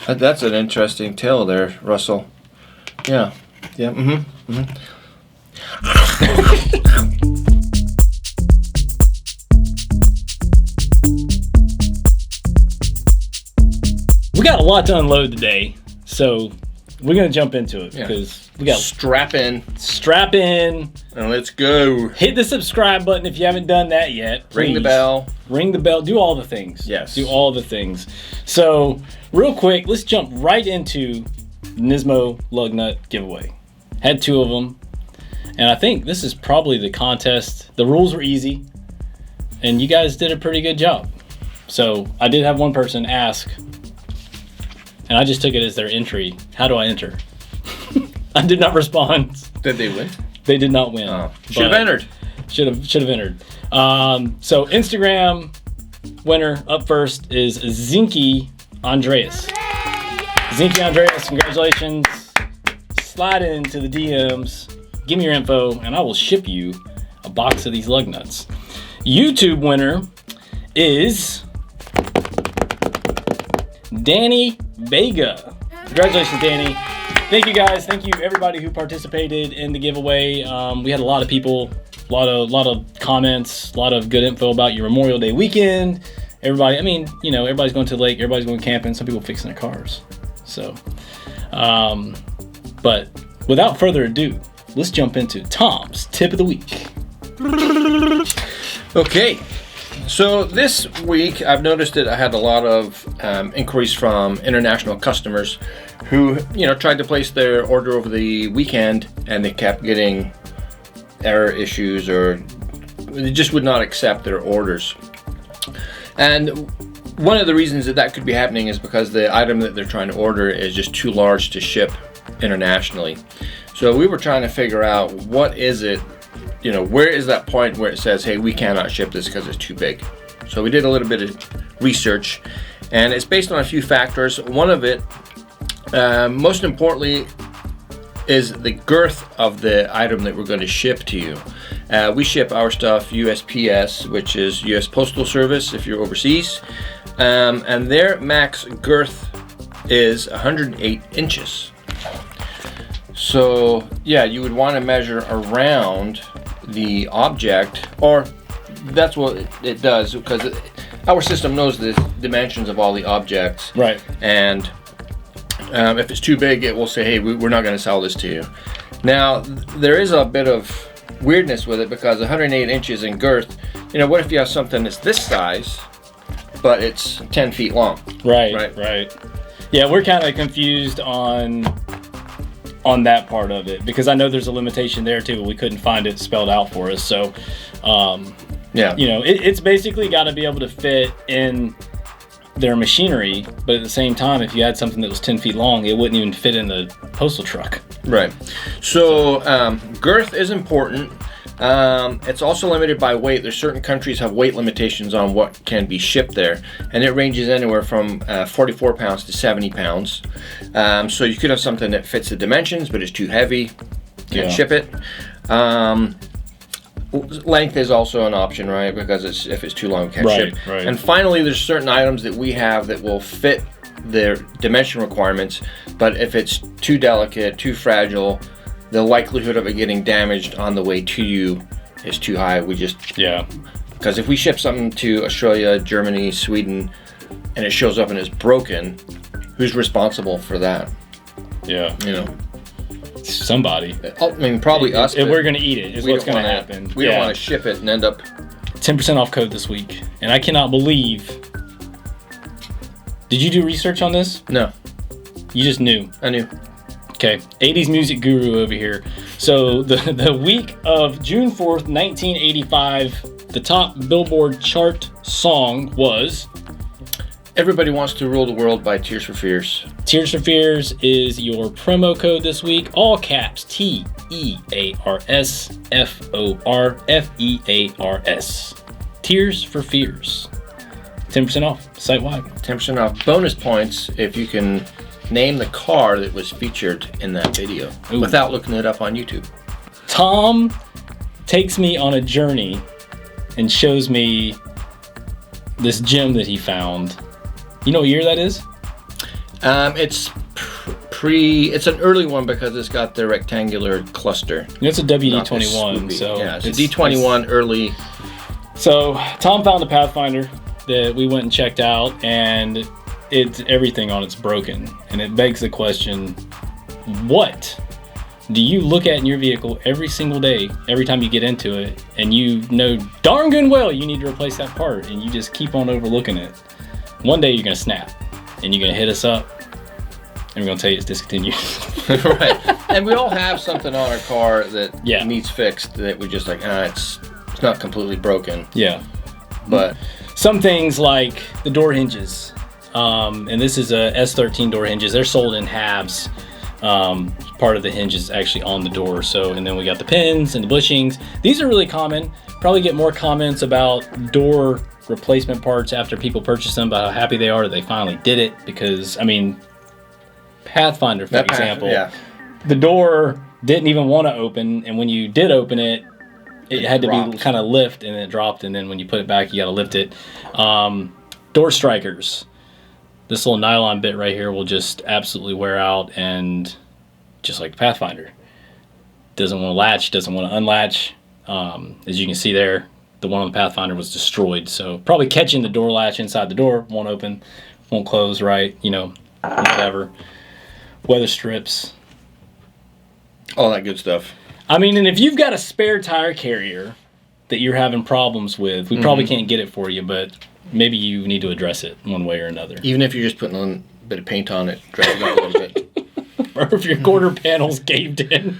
That's an interesting tale there, Russell. Yeah. We got a lot to unload today, so we're going to jump into it because we got strap in, and let's go. Hit the subscribe button if you haven't done that yet. Please. Ring the bell. Do all the things. Yes. Do all the things. So, real quick, let's jump right into Nismo lug nut giveaway. Had 2 of them, and I think this is probably the contest. The rules were easy, and you guys did a pretty good job. So, I did have one person ask, and I just took it as their entry. How do I enter? I did not respond. Did they win? They did not win. Oh. Should have entered. Should have entered. So Instagram winner up first is Zinky Andreas. Zinky Andreas, congratulations. Slide into the DMs, give me your info, and I will ship you a box of these lug nuts. YouTube winner is Danny Vega. Congratulations, Danny. Thank you, guys. Thank you, everybody who participated in the giveaway. We had a lot of people, a lot of comments, a lot of good info about your Memorial Day weekend. Everybody, everybody's going to the lake, everybody's going camping, some people fixing their cars. So, but without further ado, let's jump into Tom's tip of the week. Okay. So this week, I've noticed that I had a lot of inquiries from international customers who, tried to place their order over the weekend, and they kept getting error issues, or they just would not accept their orders. And one of the reasons that could be happening is because the item that they're trying to order is just too large to ship internationally. So we were trying to figure out what is it. Where is that point where it says, hey, we cannot ship this because it's too big? So we did a little bit of research, and it's based on a few factors. One of it, most importantly, is the girth of the item that we're going to ship to you. We ship our stuff USPS, which is US Postal Service if you're overseas, and their max girth is 108 inches. So yeah, you would want to measure around the object, or that's what it does, because our system knows the dimensions of all the objects. Right. And if it's too big, it will say, hey, we're not going to sell this to you. Now, there is a bit of weirdness with it, because 108 inches in girth, what if you have something that's this size, but it's 10 feet long? Right. Yeah, we're kind of confused on that part of it, because I know there's a limitation there too, but we couldn't find it spelled out for us. So, it's basically got to be able to fit in their machinery, but at the same time, if you had something that was 10 feet long, it wouldn't even fit in the postal truck. Right. So, girth is important. It's also limited by weight. There's certain countries have weight limitations on what can be shipped there, and it ranges anywhere from 44 pounds to 70 pounds. So you could have something that fits the dimensions, but it's too heavy. Can't ship it. Length is also an option, right? Because if it's too long, we can't ship. Right. And finally, there's certain items that we have that will fit their dimension requirements, but if it's too delicate, too fragile, the likelihood of it getting damaged on the way to you is too high. Because if we ship something to Australia, Germany, Sweden, and it shows up and it's broken, who's responsible for that? Yeah. Somebody. Probably us. If we're going to eat it, is what's going to happen. We don't want to ship it and end up 10% off code this week. And I cannot believe. Did you do research on this? No. You just knew? I knew. Okay, 80s music guru over here. So the week of June 4th, 1985, the top Billboard chart song was Everybody Wants to Rule the World by Tears for Fears. Tears for Fears is your promo code this week. All caps, TEARSFORFEARS. Tears for Fears. 10% off, site-wide. 10% off. Bonus points if you can name the car that was featured in that video. Ooh. Without looking it up on YouTube. Tom takes me on a journey and shows me this gem that he found. You know what year that is? It's it's an early one because it's got the rectangular cluster. It's a WD-21, so yeah, it's a D21 early. So Tom found a Pathfinder that we went and checked out, and it's everything on it's broken, and it begs the question: what do you look at in your vehicle every single day, every time you get into it, and you know darn good and well you need to replace that part, and you just keep on overlooking it? One day you're gonna snap, and you're gonna hit us up, and we're gonna tell you it's discontinued. Right. And we all have something on our car that Yeah. needs fixed that we just like, it's not completely broken. Yeah. But Some things like the door hinges, and this is a S13 door hinges. They're sold in halves. Part of the hinge is actually on the door. So, and then we got the pins and the bushings. These are really common. Probably get more comments about door replacement parts after people purchase them, about how happy they are that they finally did it. Because, I mean, Pathfinder, for example, the door didn't even want to open, and when you did open it, it had to be kind of lift, and it dropped, and then when you put it back, you got to lift it. Door strikers. This little nylon bit right here will just absolutely wear out, and just like the Pathfinder, doesn't want to latch, doesn't want to unlatch. As you can see there, the one on the Pathfinder was destroyed. So probably catching the door latch inside the door, won't open, won't close right, whatever. Weather strips. all that good stuff. I mean, and if you've got a spare tire carrier that you're having problems with, we probably can't get it for you, but maybe you need to address it one way or another. Even if you're just putting a bit of paint on it, dress it up a little bit. Or if your quarter panel's caved in.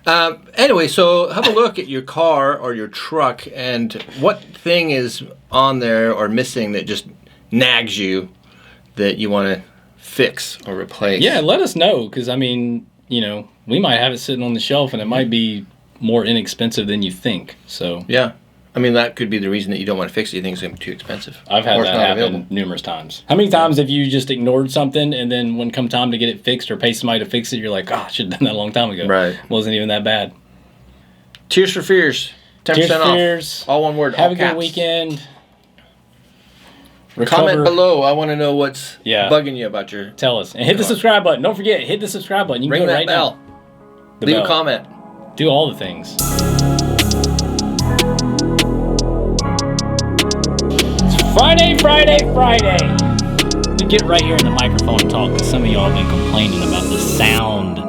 Anyway, so have a look at your car or your truck and what thing is on there or missing that just nags you that you want to fix or replace. Yeah, let us know, because, I mean, we might have it sitting on the shelf and it might be more inexpensive than you think. So yeah. I mean, that could be the reason that you don't want to fix it. You think it's going to be too expensive. I've had that happen numerous times. How many times have you just ignored something, and then when come time to get it fixed or pay somebody to fix it, you're like, I should have done that a long time ago. Right. Wasn't even that bad. Tears for Fears. 10% Tears for off. Fears. All one word. Have all a caps. good weekend. Comment below. I want to know what's bugging you about your... Tell us. And hit the subscribe button. Don't forget, hit the subscribe button. You can ring do it that right bell. now. Leave a comment. Do all the things. It's Friday. We get right here in the microphone and talk, because some of y'all have been complaining about the sound